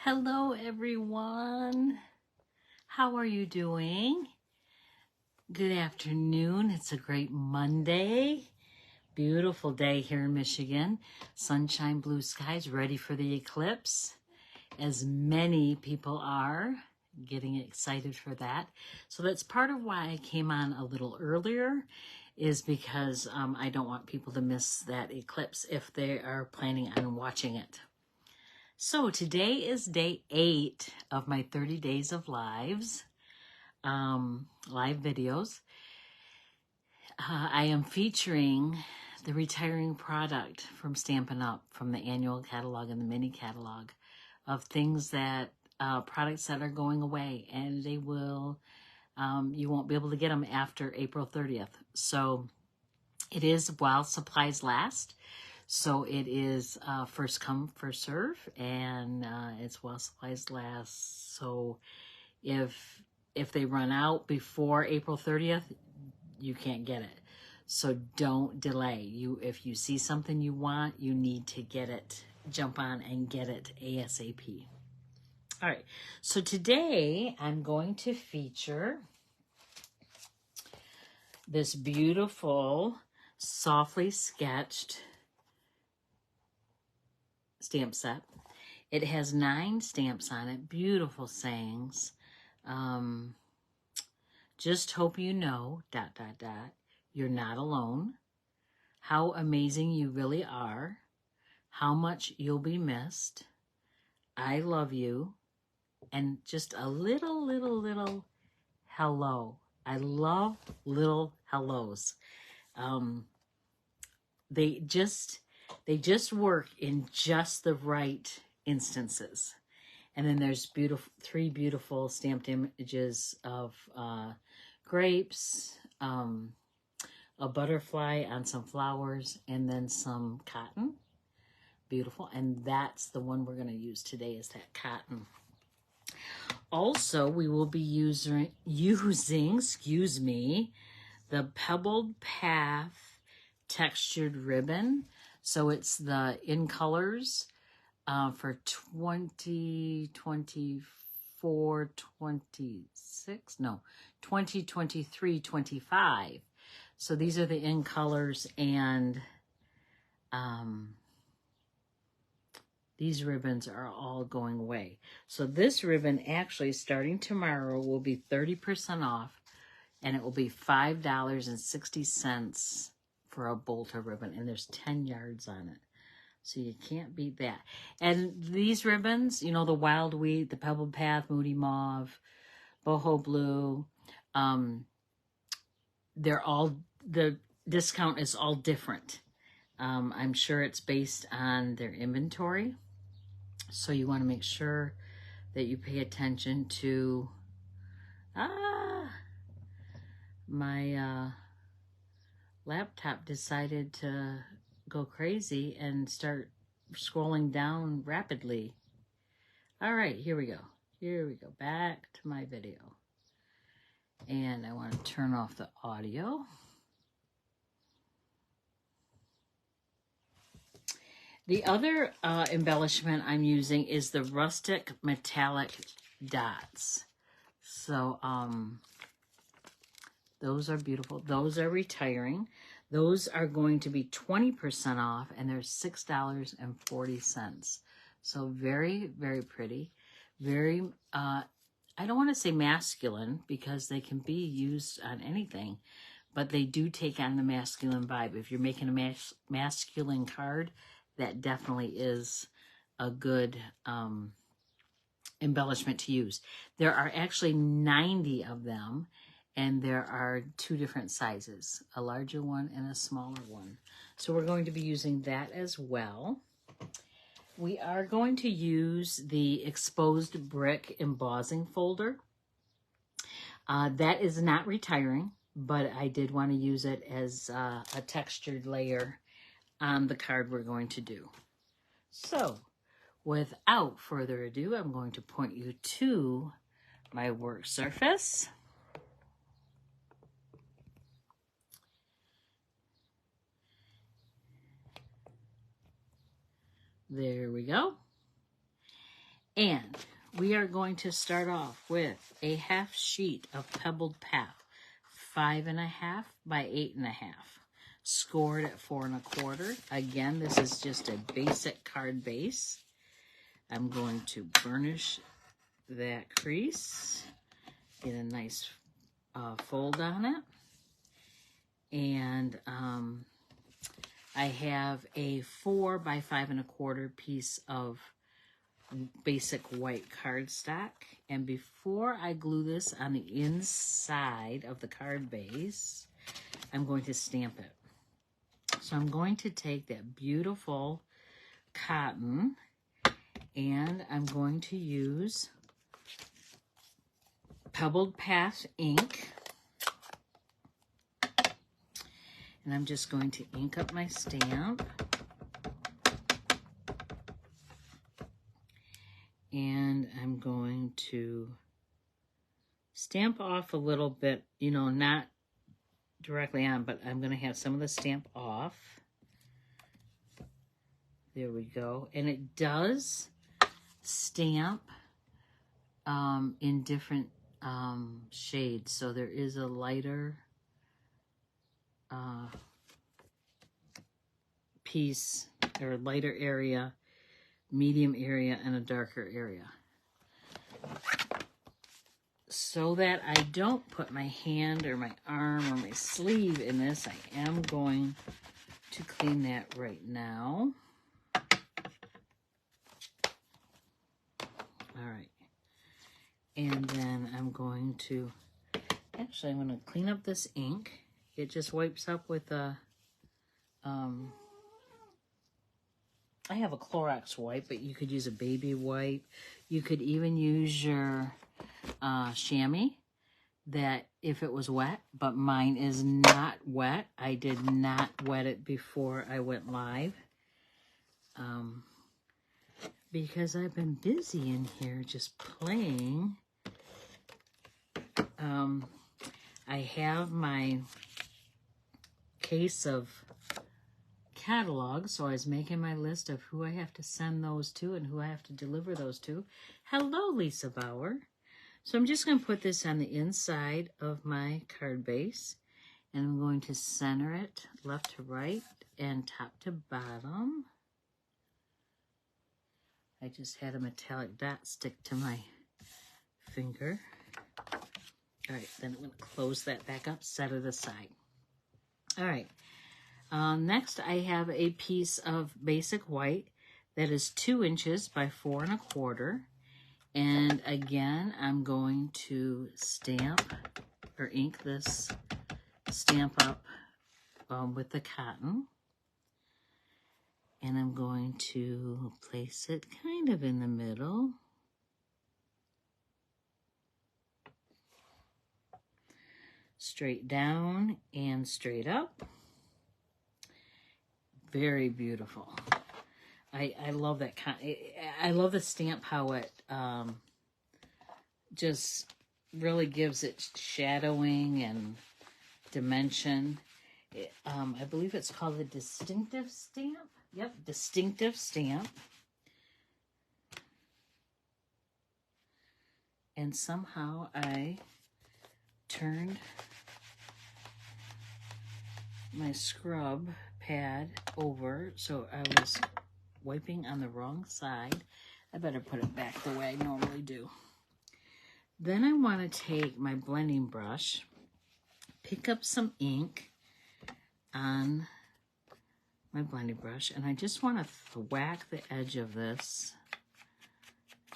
Hello, everyone. How are you doing? Good afternoon. It's a great Monday. Beautiful day here in Michigan. Sunshine, blue skies, ready for the eclipse, as many people are getting excited for that. So that's part of why I came on a little earlier, is because I don't want people to miss that eclipse if they are planning on watching it. So today is day 8 of my 30 days of lives, live videos. I am featuring the retiring product from Stampin' Up, from the annual catalog and the mini catalog of things that, products that are going away, and they will, you won't be able to get them after April 30th. So it is while supplies last. So it is first come, first serve, and it's while supplies last. So if they run out before April 30th, you can't get it. So don't delay. If you see something you want, you need to get it. Jump on and get it ASAP. All right. So today I'm going to feature this beautiful, softly sketched stamp set. It has 9 stamps on it, beautiful sayings. Just hope you know, ... You're not alone. How amazing you really are. How much you'll be missed. I love you. And just a little hello. I love little hellos. They just work in just the right instances. And then there's 3 beautiful stamped images of grapes, a butterfly on some flowers, and then some cotton. Beautiful. And that's the one we're going to use today, is that cotton. Also, we will be using, the Pebbled Path textured ribbon. So it's the In Colors for 2024, 26, no, 2023, 25. So these are the In Colors, and these ribbons are all going away. So this ribbon, actually starting tomorrow, will be 30% off, and it will be $5.60 for a bolt of ribbon, and there's 10 yards on it. So you can't beat that. And these ribbons, you know, the Wild Wheat, the Pebbled Path, Moody Mauve, Boho Blue, the discount is all different. I'm sure it's based on their inventory. So you want to make sure that you pay attention to, my laptop decided to go crazy and start scrolling down rapidly. All right, here we go. Back to my video. And I want to turn off the audio. The other embellishment I'm using is the rustic metallic dots. So those are beautiful. Those are retiring. Those are going to be 20% off, and they're $6.40. So very, very pretty. Very, I don't want to say masculine, because they can be used on anything, but they do take on the masculine vibe. If you're making a masculine card, that definitely is a good embellishment to use. There are actually 90 of them, and there are 2 different sizes, a larger one and a smaller one. So we're going to be using that as well. We are going to use the exposed brick embossing folder. That is not retiring, but I did want to use it as a textured layer on the card we're going to do. So without further ado, I'm going to point you to my work surface. There we go. And we are going to start off with a half sheet of Pebbled Path, 5.5 by 8.5, scored at 4 1/4. Again, this is just a basic card base. I'm going to burnish that crease, get a nice fold on it, and I have a 4 by 5 1/4 piece of basic white cardstock, and before I glue this on the inside of the card base, I'm going to stamp it. So I'm going to take that beautiful cotton and I'm going to use Pebbled Path ink, and I'm just going to ink up my stamp. And I'm going to stamp off a little bit, you know, not directly on, but I'm going to have some of the stamp off. There we go. And it does stamp in different shades. So there is a lighter piece, or lighter area, medium area, and a darker area. So that I don't put my hand or my arm or my sleeve in this, I am going to clean that right now. All right. And then I'm going to, actually I'm going to clean up this ink. It just wipes up with a, I have a Clorox wipe, but you could use a baby wipe. You could even use your chamois, that if it was wet, but mine is not wet. I did not wet it before I went live, because I've been busy in here just playing. I have my case of catalog, so I was making my list of who I have to send those to and who I have to deliver those to. Hello, Lisa Bauer. So I'm just going to put this on the inside of my card base, and I'm going to center it left to right and top to bottom. I just had a metallic dot stick to my finger. All right, then I'm going to close that back up, set it aside. All right. Next, I have a piece of basic white that is 2 inches by 4 1/4. And again, I'm going to stamp or ink this stamp up with the cotton. And I'm going to place it kind of in the middle. Straight down and straight up. Very beautiful. I love that I love the stamp, how it just really gives it shadowing and dimension. I believe it's called the distinctive stamp. Yep, distinctive stamp. And somehow I turned my scrub pad over, so I was wiping on the wrong side. I better put it back the way I normally do. Then I want to take my blending brush, pick up some ink on my blending brush, and I just want to whack the edge of this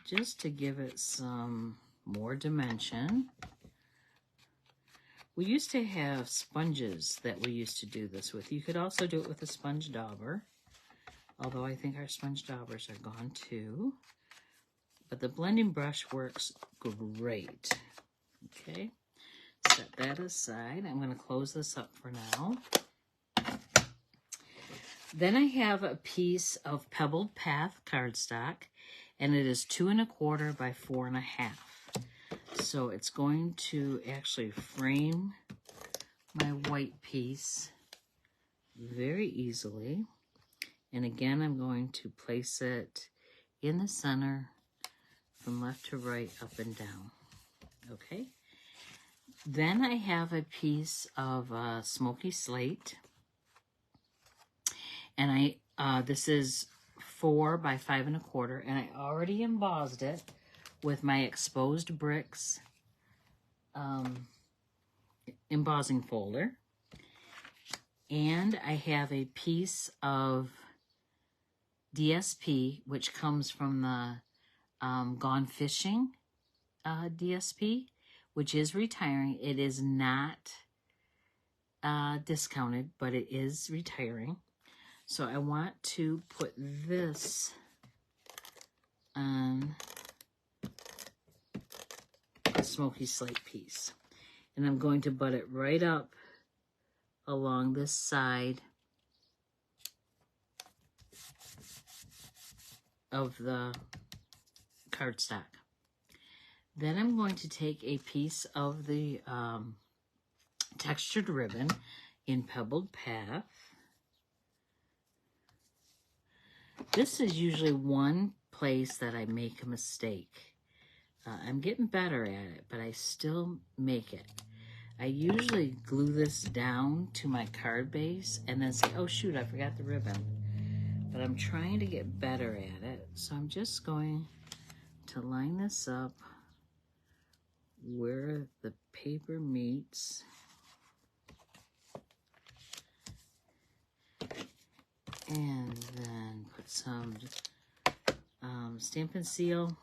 just to give it some more dimension. We used to have sponges that we used to do this with. You could also do it with a sponge dauber, although I think our sponge daubers are gone too. But the blending brush works great. Okay, set that aside. I'm going to close this up for now. Then I have a piece of Pebbled Path cardstock, and it is 2 1/4 by 4 1/2. So it's going to actually frame my white piece very easily. And again, I'm going to place it in the center from left to right, up and down. Okay. Then I have a piece of smoky slate, and this is 4 by 5 1/4, and I already embossed it with my exposed bricks embossing folder. And I have a piece of DSP, which comes from the Gone Fishing DSP, which is retiring. It is not discounted, but it is retiring. So I want to put this on a smoky slate piece. And I'm going to butt it right up along this side of the cardstock. Then I'm going to take a piece of the textured ribbon in Pebbled Path. This is usually one place that I make a mistake. I'm getting better at it, but I still make it. I usually glue this down to my card base and then say, oh shoot, I forgot the ribbon. But I'm trying to get better at it. So I'm just going to line this up where the paper meets. And then put some Stampin' Seal.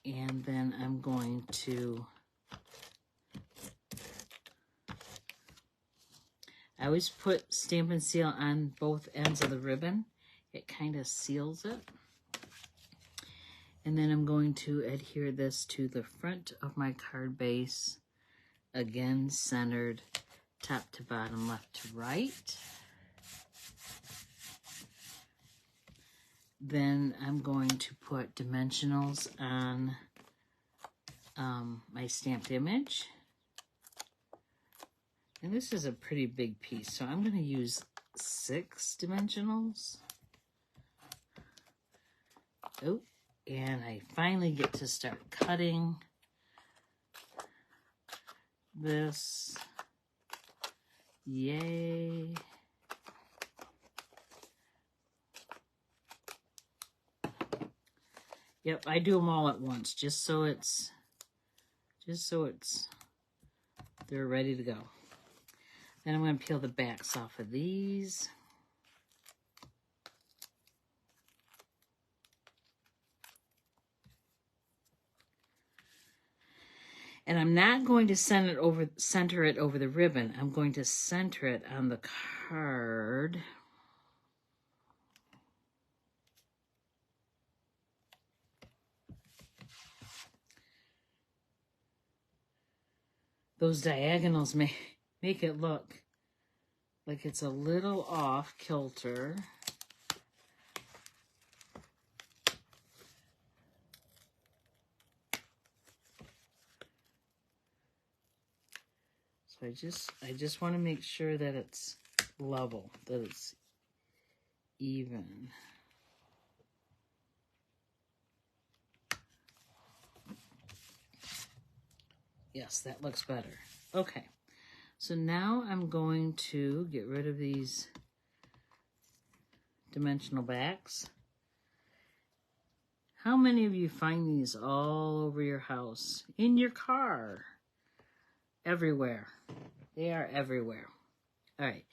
And then I'm going to, I always put Stampin' Seal on both ends of the ribbon. It kind of seals it. And then I'm going to adhere this to the front of my card base. Again, centered top to bottom, left to right. Then I'm going to put dimensionals on my stamped image. And this is a pretty big piece, so I'm going to use 6 dimensionals. Oh, and I finally get to start cutting this. Yay. Yep, I do them all at once, just so they're ready to go. Then I'm going to peel the backs off of these. And I'm not going to center it over the ribbon. I'm going to center it on the card. Those diagonals make it look like it's a little off kilter. So I just want to make sure that it's level, that it's even. Yes, that looks better. Okay, so now I'm going to get rid of these dimensional backs. How many of you find these all over your house? In your car? Everywhere. They are everywhere. All right,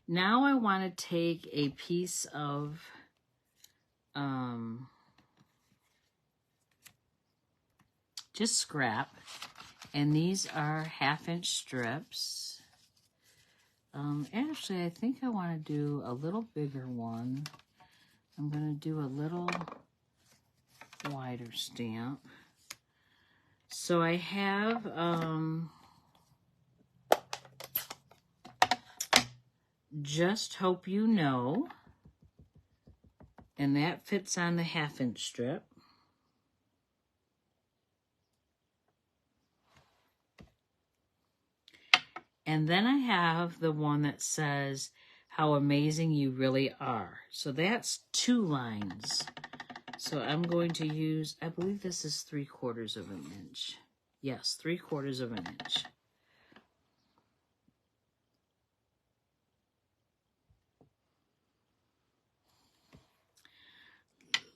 now I want to take a piece of just scrap. And these are 1/2-inch strips. Actually, I think I want to do a little bigger one. I'm going to do a little wider stamp. So I have Just Hope You Know. And that fits on the 1/2-inch strip. And then I have the one that says how amazing you really are. So that's 2 lines. So I'm going to use, I believe this is 3/4 of an inch. Yes, 3/4 of an inch.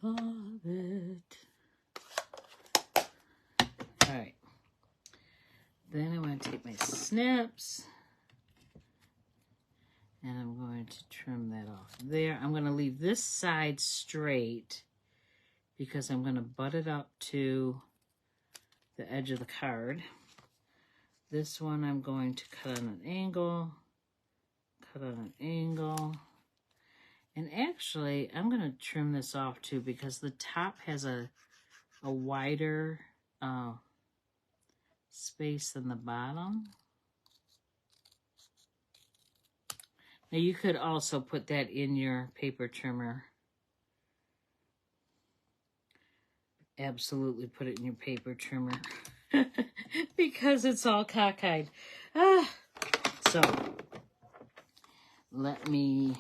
Love it. All right. Then I'm going to take my snips and I'm going to trim that off there. I'm going to leave this side straight because I'm going to butt it up to the edge of the card. This one I'm going to cut on an angle, cut on an angle. And actually, I'm going to trim this off too because the top has a wider space than the bottom. Now you could also put that in your paper trimmer. Absolutely put it in your paper trimmer because it's all cockeyed. So let me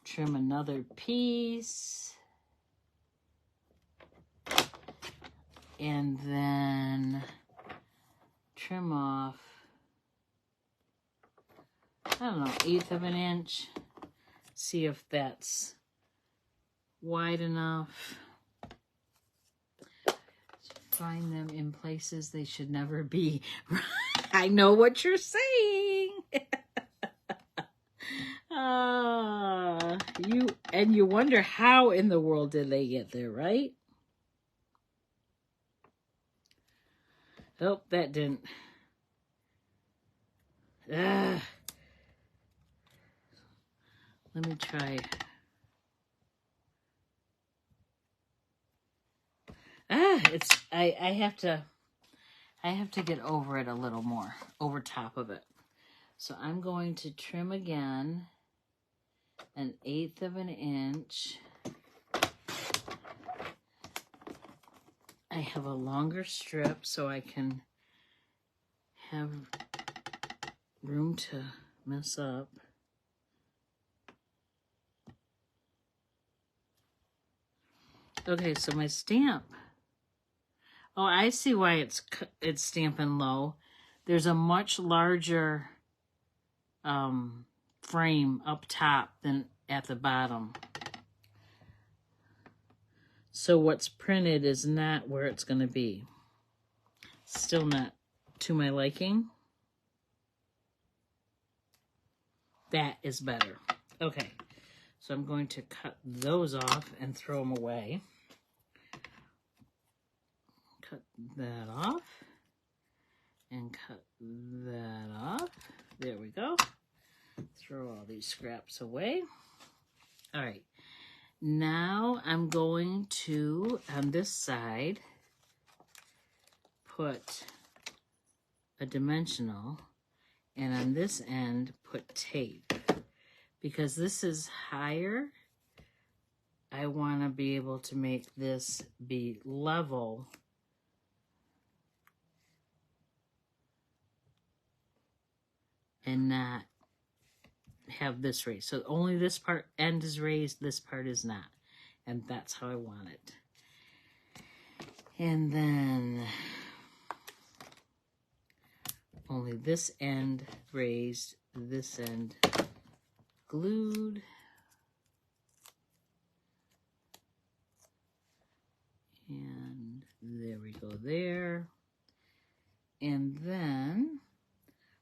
trim another piece. And then trim off, I don't know, 1/8 of an inch. See if that's wide enough. Find them in places they should never be. I know what you're saying. You wonder how in the world did they get there, right? Oh, that didn't. Let me try. I have to get over it a little more, over top of it. So I'm going to trim again 1/8 of an inch. I have a longer strip so I can have room to mess up. Okay, so my stamp. Oh, I see why it's stamping low. There's a much larger frame up top than at the bottom. So what's printed is not where it's going to be. Still not to my liking. That is better. Okay, so I'm going to cut those off and throw them away. Cut that off and cut that off. There we go. Throw all these scraps away. All right. Now I'm going to, on this side, put a dimensional, and on this end, put tape. Because this is higher, I want to be able to make this be level. And not have this raised. So only this part end is raised, this part is not. And that's how I want it. And then only this end raised, this end glued. And there we go there. And then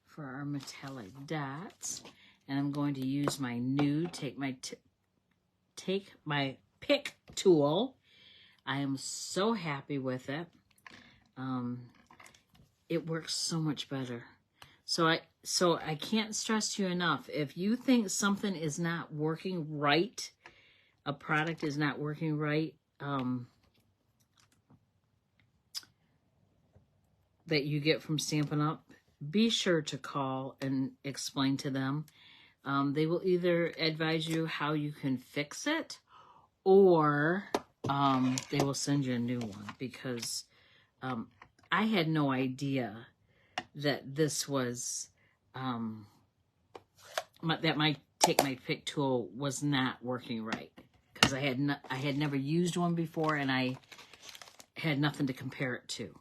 for our metallic dots, and I'm going to use my nude, take my pick tool. I am so happy with it. It works so much better. So I can't stress to you enough, if you think something is not working right, a product is not working right, that you get from Stampin' Up, be sure to call and explain to them. They will either advise you how you can fix it, or they will send you a new one, because I had no idea that this was, that my take my pick tool was not working right because I had never used one before and I had nothing to compare it to.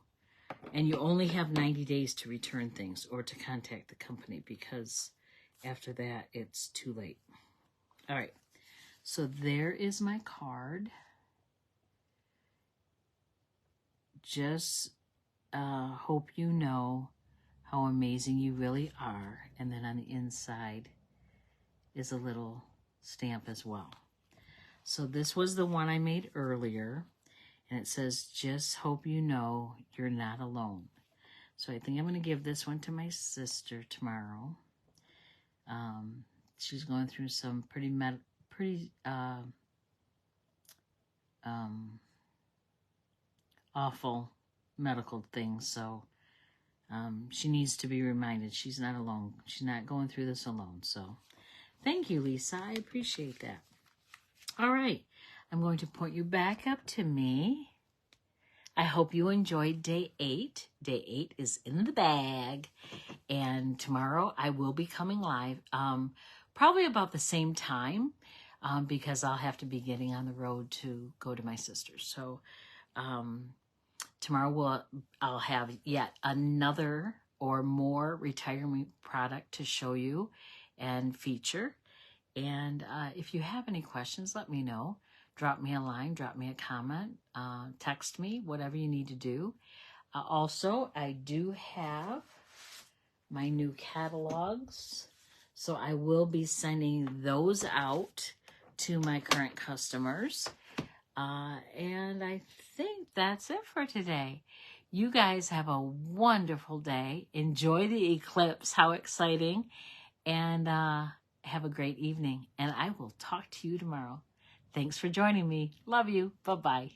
And you only have 90 days to return things or to contact the company because after that it's too late. All right, so there is my card. Just hope you know how amazing you really are. And then on the inside is a little stamp as well. So this was the one I made earlier. And it says, just hope you know you're not alone. So I think I'm going to give this one to my sister tomorrow. She's going through some pretty awful medical things. So she needs to be reminded she's not alone. She's not going through this alone. So thank you, Lisa. I appreciate that. All right. I'm going to point you back up to me. I hope you enjoyed day 8. Day 8 is in the bag. And tomorrow I will be coming live, probably about the same time, because I'll have to be getting on the road to go to my sister's. So tomorrow I'll have yet another or more retirement product to show you and feature. And if you have any questions, let me know. Drop me a line, drop me a comment, text me, whatever you need to do. Also, I do have my new catalogs, so I will be sending those out to my current customers. And I think that's it for today. You guys have a wonderful day. Enjoy the eclipse. How exciting. And have a great evening. And I will talk to you tomorrow. Thanks for joining me. Love you. Bye-bye.